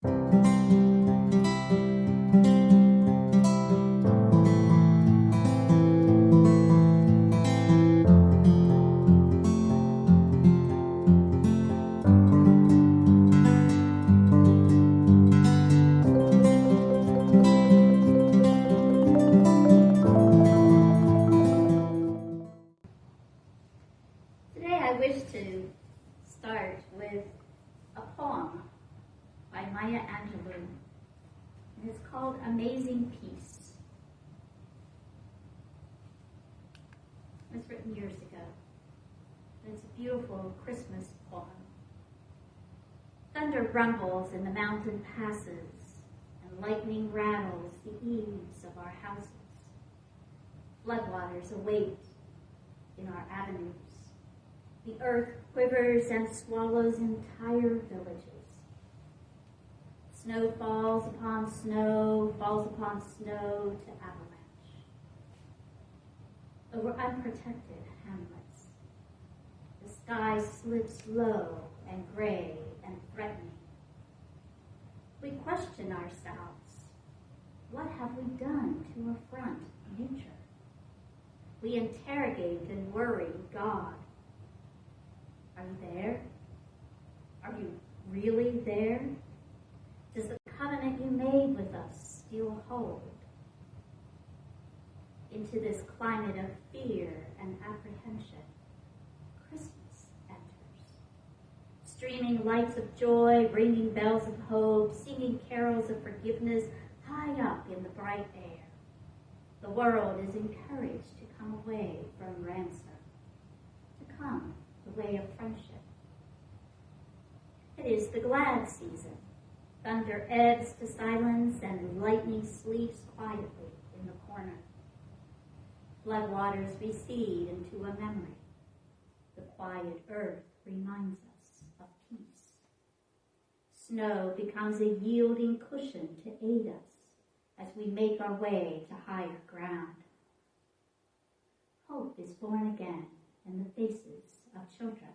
Today I wish to start with a poem by Maya Angelou, and it's called Amazing Peace. It was written years ago, and it's a beautiful Christmas poem. Thunder rumbles in the mountain passes, and lightning rattles the eaves of our houses. Floodwaters await in our avenues. The earth quivers and swallows entire villages. Snow falls upon snow to avalanche. Over unprotected hamlets, the sky slips low and gray and threatening. We question ourselves. What have we done to affront nature? We interrogate and worry God. Are you there? Are you really there? Does the covenant you made with us still hold? Into this climate of fear and apprehension, Christmas enters. Streaming lights of joy, ringing bells of hope, singing carols of forgiveness high up in the bright air. The world is encouraged to come away from ransom, to come the way of friendship. It is the glad season. Thunder ebbs to silence and lightning sleeps quietly in the corner. Floodwaters recede into a memory. The quiet earth reminds us of peace. Snow becomes a yielding cushion to aid us as we make our way to higher ground. Hope is born again in the faces of children.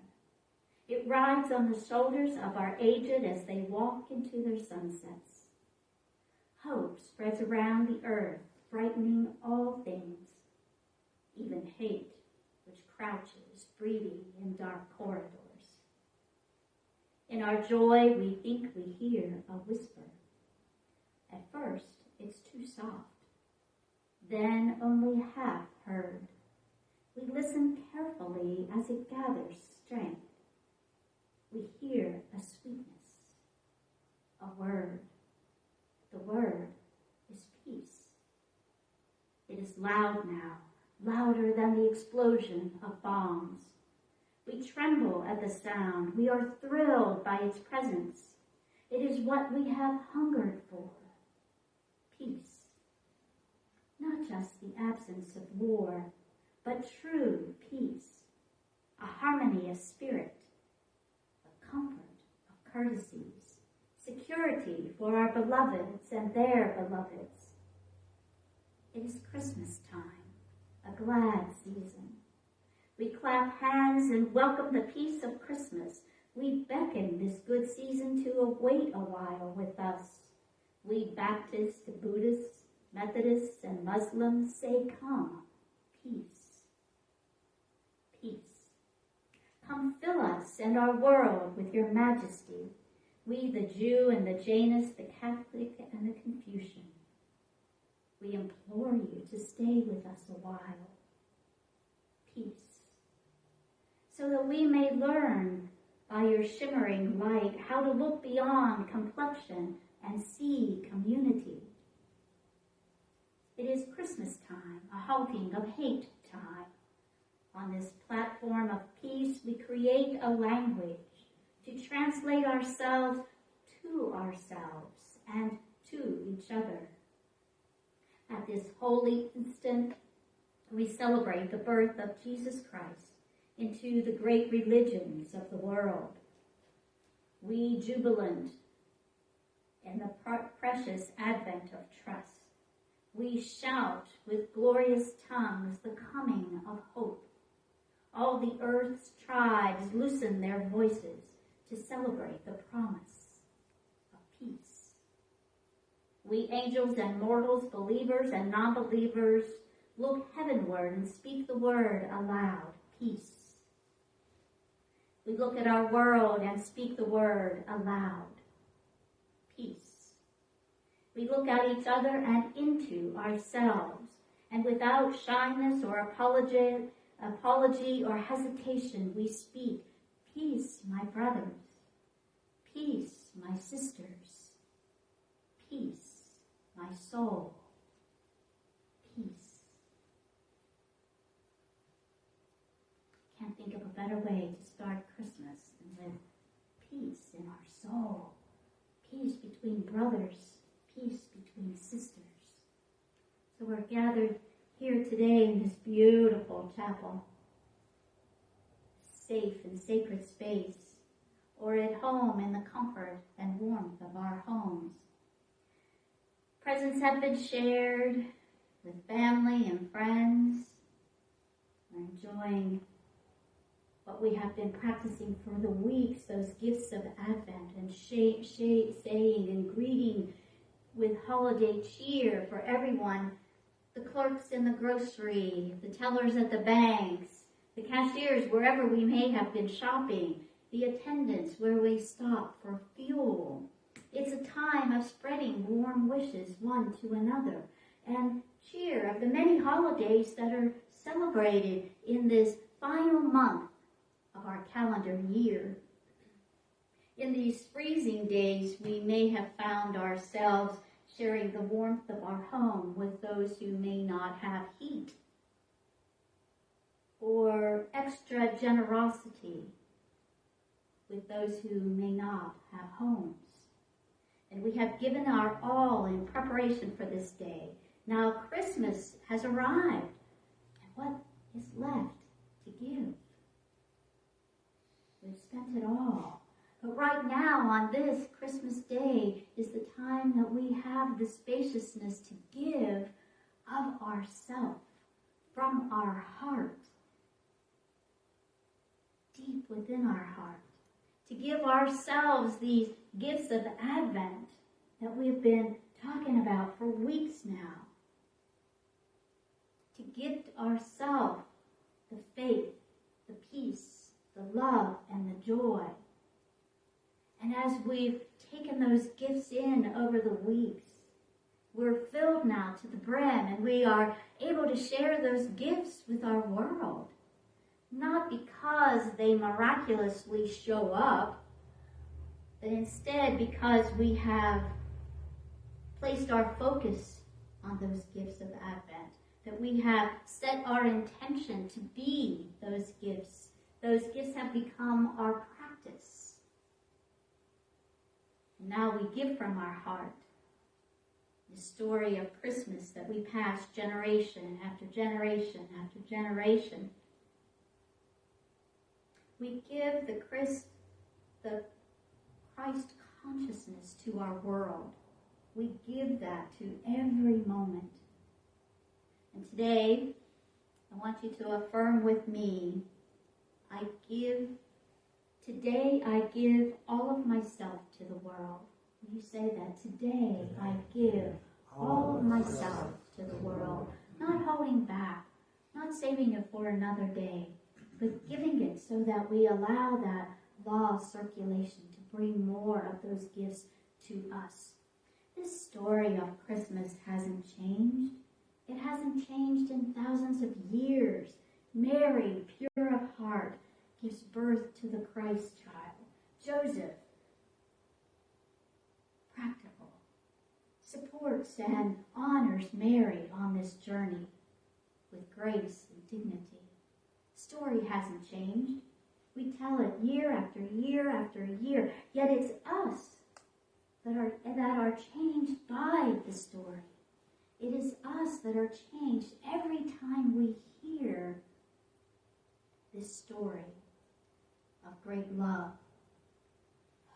It rides on the shoulders of our aged as they walk into their sunsets. Hope spreads around the earth, brightening all things, even hate, which crouches, breathing in dark corridors. In our joy, we think we hear a whisper. At first, it's too soft, then only half heard. We listen carefully as it gathers strength. We hear a sweetness, a word. The word is peace. It is loud now, louder than the explosion of bombs. We tremble at the sound. We are thrilled by its presence. It is what we have hungered for. Peace. Not just the absence of war, but true peace, a harmony of spirit, a comfort of courtesies, security for our beloveds and their beloveds. It is Christmas time, a glad season. We clap hands and welcome the peace of Christmas. We beckon this good season to await a while with us. We Baptists, Buddhists, Methodists, and Muslims say, come, peace. Peace. Come fill us and our world with your majesty, we the Jew and the Jainist, the Catholic and the Confucian. We implore you to stay with us a while. Peace. So that we may learn by your shimmering light how to look beyond complexion and see community. It is Christmas time, a halting of hate time. On this platform of peace, we create a language to translate ourselves to ourselves and to each other. At this holy instant, we celebrate the birth of Jesus Christ into the great religions of the world. We jubilant in the precious advent of trust. We shout with glorious tongues the coming of hope. All the earth's tribes loosen their voices to celebrate the promise of peace. We angels and mortals, believers and non-believers, look heavenward and speak the word aloud, peace. We look at our world and speak the word aloud, peace. We look at each other and into ourselves, and without shyness or apology or hesitation, we speak, peace, my brothers, peace, my sisters, peace, my soul, peace. Can't think of a better way to start Christmas than with peace in our soul, peace between brothers, peace between sisters. So we're gathered here today in this beautiful chapel, safe and sacred space, or at home in the comfort and warmth of our homes. Presents have been shared with family and friends. We're enjoying what we have been practicing for the weeks, those gifts of Advent, and saying and greeting with holiday cheer for everyone, the clerks in the grocery, the tellers at the banks, the cashiers wherever we may have been shopping, the attendants where we stop for fuel. It's a time of spreading warm wishes one to another and cheer of the many holidays that are celebrated in this final month of our calendar year. In these freezing days, we may have found ourselves sharing the warmth of our home with those who may not have heat, or extra generosity with those who may not have homes. And we have given our all in preparation for this day. Now Christmas has arrived, and what is left to give? We've spent it all. But right now, on this Christmas day, is the time that we have the spaciousness to give of ourself, from our heart, deep within our heart, to give ourselves these gifts of Advent that we've been talking about for weeks now, to gift ourselves the faith, the peace, the love, and the joy. And as we've taken those gifts in over the weeks, we're filled now to the brim, and we are able to share those gifts with our world. Not because they miraculously show up, but instead because we have placed our focus on those gifts of Advent, that we have set our intention to be those gifts. Those gifts have become our practice. And now we give from our heart the story of Christmas that we pass generation after generation after generation. We give the Christ consciousness to our world. We give that to every moment. And today, I want you to affirm with me, today I give all of myself to the world. Will you say that? Today I give all of myself to the world. Not holding back, not saving it for another day, but giving it so that we allow that law of circulation to bring more of those gifts to us. This story of Christmas hasn't changed. It hasn't changed in thousands of years. Mary, pure of heart, gives birth to the Christ child. Joseph, practical, supports and honors Mary on this journey with grace and dignity. Story hasn't changed. We tell it year after year after year, yet it's us that are changed by the story. It is us that are changed every time we hear this story of great love.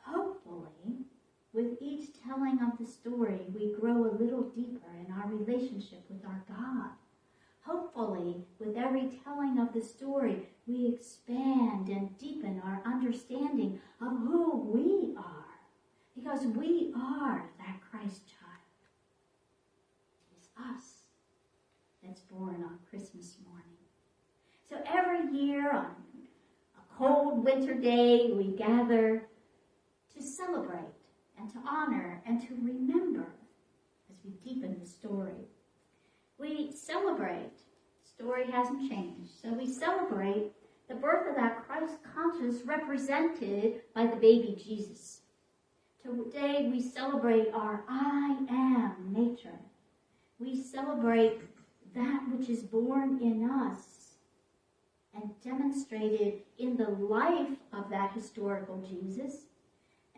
Hopefully, with each telling of the story, we grow a little deeper in our relationship with our God. Hopefully, with every telling of the story, we expand and deepen our understanding of who we are. because we are that Christ child. It is us that's born on Christmas morning. So every year on a cold winter day, we gather to celebrate and to honor and to remember as we deepen the story. We celebrate. The story hasn't changed. So we celebrate the birth of that Christ conscious represented by the baby Jesus. Today we celebrate our I am nature. We celebrate that which is born in us and demonstrated in the life of that historical Jesus.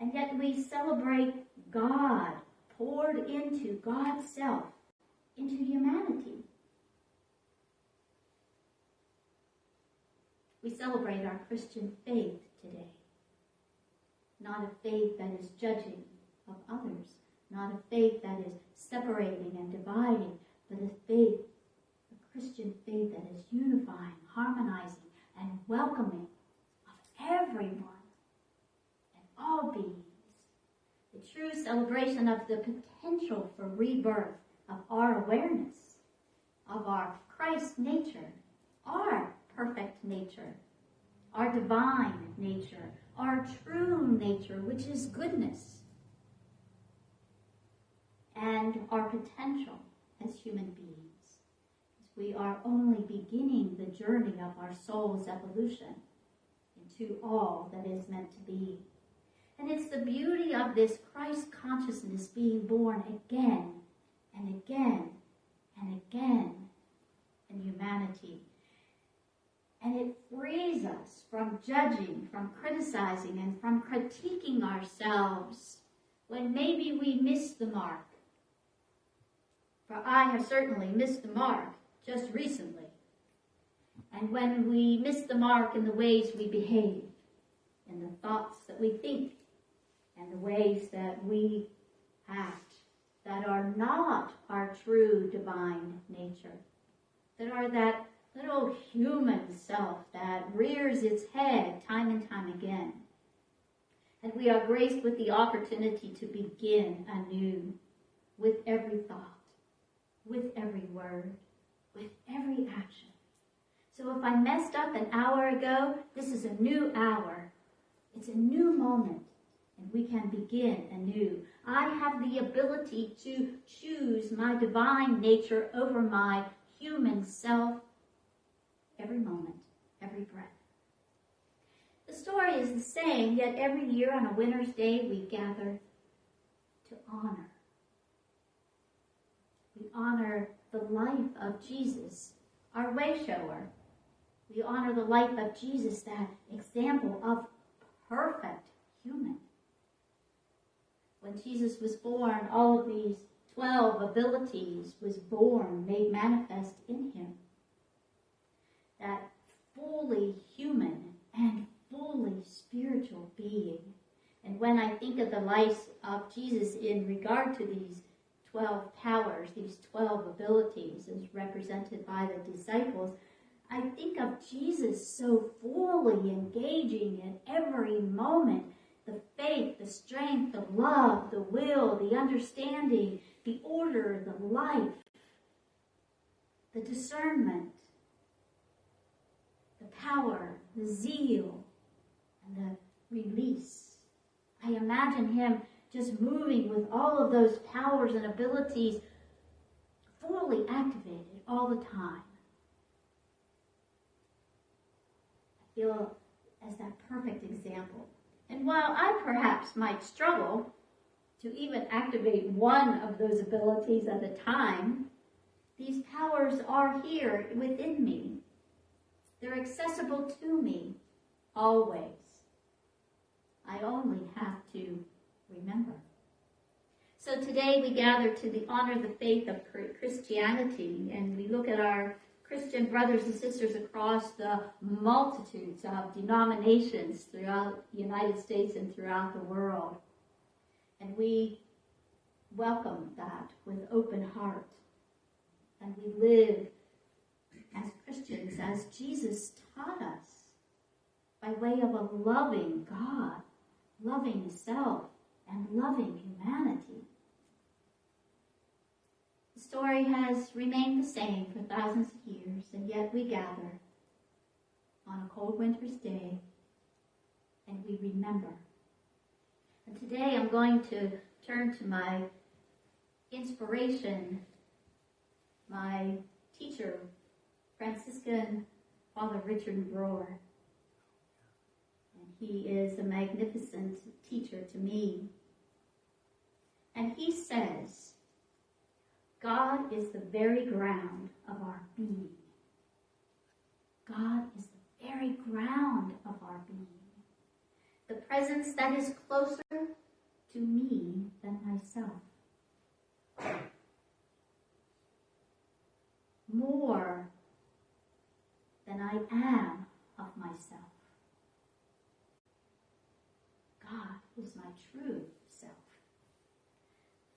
And yet we celebrate God poured into God's self, into humanity. We celebrate our Christian faith today. Not a faith that is judging of others, not a faith that is separating and dividing, but a faith, a Christian faith that is unifying, harmonizing, and welcoming of everyone and all beings. The true celebration of the potential for rebirth of our awareness, of our Christ nature, our perfect nature, our divine nature, our true nature, which is goodness, and our potential as human beings. We are only beginning the journey of our soul's evolution into all that is meant to be. And it's the beauty of this Christ consciousness being born again and again and again in humanity. And it frees us from judging, from criticizing, and from critiquing ourselves when maybe we miss the mark. For I have certainly missed the mark just recently. And when we miss the mark in the ways we behave, in the thoughts that we think, and the ways that we act, that are not our true divine nature, that are that little human self that rears its head time and time again. And we are graced with the opportunity to begin anew with every thought, with every word, with every action. So if I messed up an hour ago, this is a new hour. It's a new moment, and we can begin anew. I have the ability to choose my divine nature over my human self every moment, every breath. The story is the same, yet every year on a winter's day we gather to honor. We honor the life of Jesus, our way shower. We honor the life of Jesus, that example of perfect human. When Jesus was born, all of these 12 abilities was born, made manifest in him. That fully human and fully spiritual being. And when I think of the life of Jesus in regard to these 12 powers, these 12 abilities as represented by the disciples, I think of Jesus so fully engaging in every moment, the faith, the strength, the love, the will, the understanding, the order, the life, the discernment, the power, the zeal, and the release. I imagine him just moving with all of those powers and abilities fully activated all the time. I feel as that perfect example. And while I perhaps might struggle to even activate one of those abilities at a time, these powers are here within me. They're accessible to me always. I only have to remember. So today we gather to honor the faith of Christianity, and we look at our Christian brothers and sisters across the multitudes of denominations throughout the United States and throughout the world. And we welcome that with open heart. And we live as Christians, as Jesus taught us, by way of a loving God, loving self, and loving humanity. The story has remained the same for thousands of years, and yet we gather on a cold winter's day and we remember. And today I'm going to turn to my inspiration, my teacher, Franciscan Father Richard Rohr. And he is a magnificent teacher to me. And he says, God is the very ground of our being. God is the very ground of our being. The presence that is closer to me than myself. More than I am of myself. God is my true self.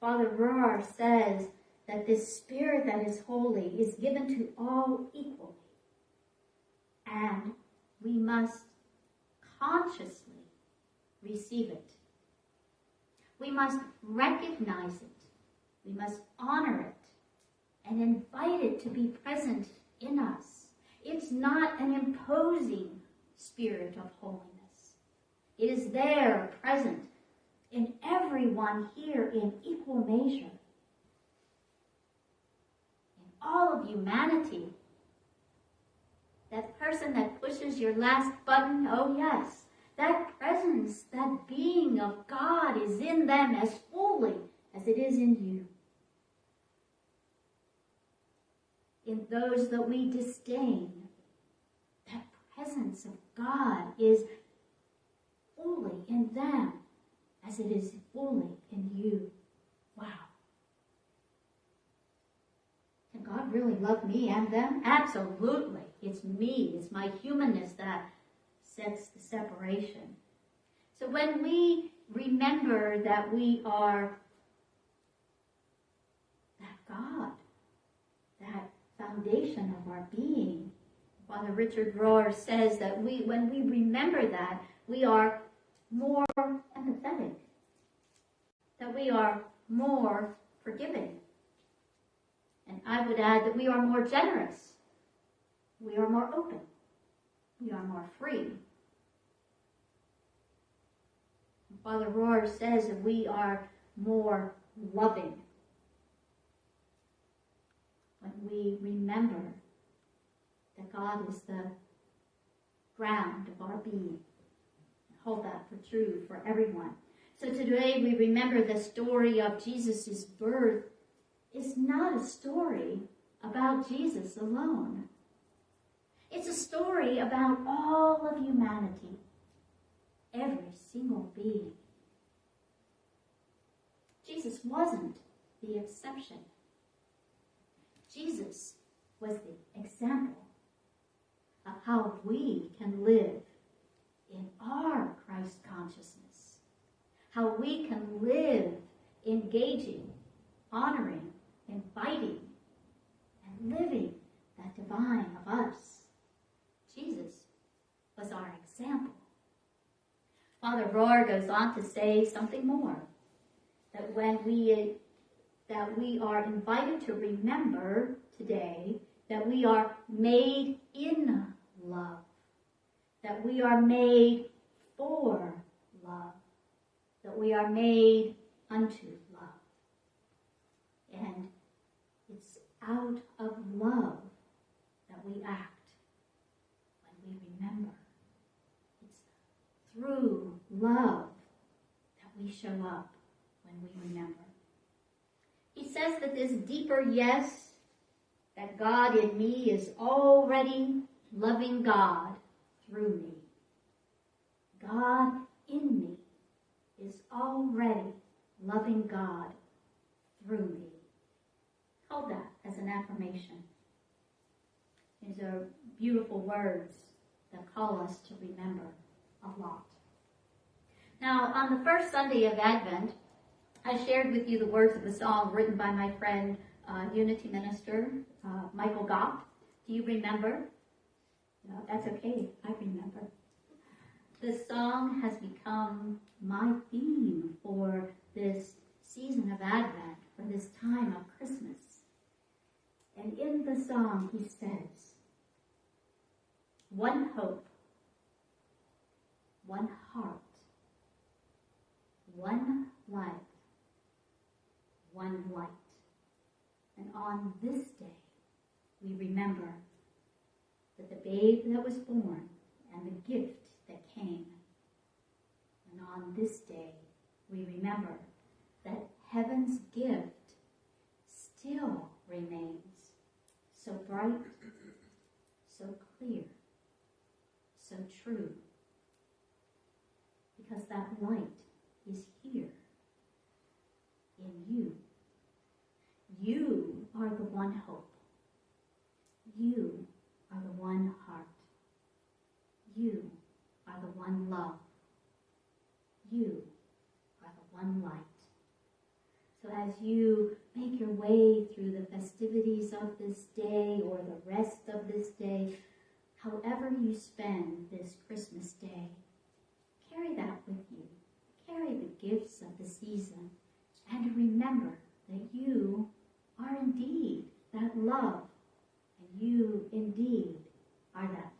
Father Rohr says that this spirit that is holy is given to all equally. And we must consciously receive it. We must recognize it. We must honor it and invite it to be present in us. It's not an imposing spirit of holiness. It is there, present in everyone here in equal measure. In all of humanity. That person that pushes your last button, oh yes, that presence, that being of God is in them as fully as it is in you. In those that we disdain, that presence of God is fully in them as it is fully in you. Wow. Can God really love me and them? Absolutely. It's me. It's my humanness that sets the separation. So when we remember that we are that God, that foundation of our being, Father Richard Rohr says that when we remember that, we are more empathetic, that we are more forgiving. And I would add that we are more generous. We are more open. We are more free. Father Rohr says that we are more loving. When we remember that God is the ground of our being. Hold that for true for everyone. So today we remember the story of Jesus' birth is not a story about Jesus alone. It's a story about all of humanity, every single being. Jesus wasn't the exception. Jesus was the example of how we can live in our Christ consciousness, how we can live engaging, honoring, inviting, and living that divine of us. Jesus was our example. Father Rohr goes on to say something more, that when we are invited to remember today that we are made in love, that we are made for love, that we are made unto love. And it's out of love that we act when we remember. It's through love that we show up when we remember. He says that this deeper yes, that God in me is already loving God through me. God in me is already loving God through me. Hold that as an affirmation. These are beautiful words that call us to remember a lot. Now, on the first Sunday of Advent, I shared with you the words of a song written by my friend, Unity minister, Michael Goff. Do you remember? No, that's okay. I remember. The song has become my theme for this season of Advent, for this time of Christmas. And in the song he says, one hope, one heart, one life, one light. And on this day, we remember that the babe that was born and the gift that came. And on this day, we remember that heaven's gift still remains so bright, so clear, so true, because that light is here in you. You are the one hope. You are the one heart. You are the one love. You are the one light. So as you make your way through the festivities of this day or the rest of this day, however you spend this Christmas day, carry that with you. Carry the gifts of the season and remember that you are indeed that love and you indeed are that